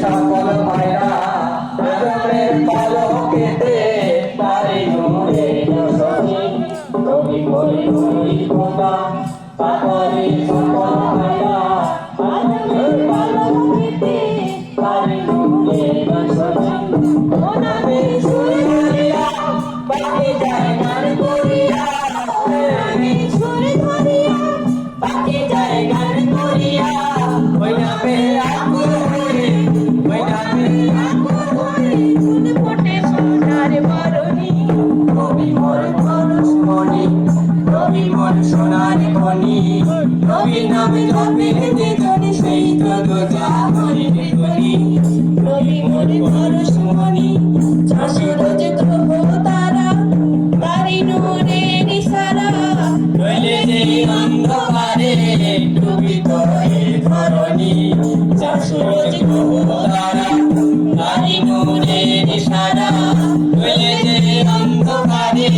সকল মায়া আজমের পালকেতে পারি নুরে নসনি নবী বলি বলি খোদা তাকরি সকল মায়া আজমের পালকেতে পারি নুরে নসনি ওনামে সুরে ধরিয়া বাকি যায় গান করিয়া ওনামে সুরে ধরিয়া বাকি যায় গান করিয়া ওই নামে আকুল হয়ে ওই নামে আকুল হয়ে ফুল ফোটে সোনার বরণী নবী মোর পরশমণি নবী মোর সোনার খনি নবী নামে জপে যেজনে সেই তো দোজা হরিণে ধনি নবী মোর পরশমণি চাষে রোজ গ্রহ তারা তারি নূরে নিসারা নইলে যে অন্ধকারে ডুবিত এ ধরণী চাষে রোজ গ্রহ তারা তারি নূরে নিসারা নইলে যে অন্ধকারে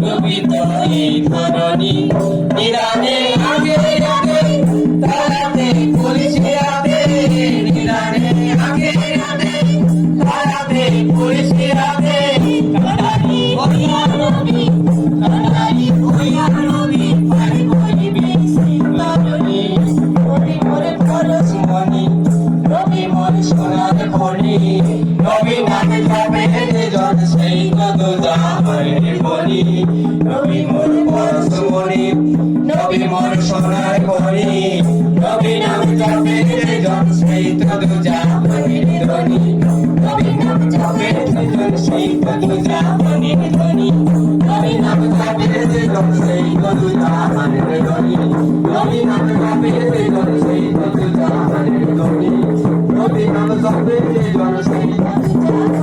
ডুবিত এ ধরণী নিরানে আগে আগে তারাতে পুলিশে আগে নিরানে আগে আগে তারাতে পুলিশে আগে কাটারি হইয়া নবী কাটারি হইয়া নবী পারি করিবে সেই তরণী নবী মোর পরশমণি নবী মোর সোনার খনি নবী নামে যাবে যেজন সেই তো দোজা হরিণে বলি নবী মোর পরশমণি নবী মোর সোনার খনি নবী নামে যাবে যেজন সেই তো দোজা হরিণে ধনি নবী নামে যাবে যেজন সেই তো দোজা হরিণে ধনি নবী নামে যাবে যেজন সেই তো দোজা হরিণে ধনি নবী নামে যাবে যেজন সেই তো দোজা হরিণে ধনি নবী নামে যাবে যেজন সেই তো দোজা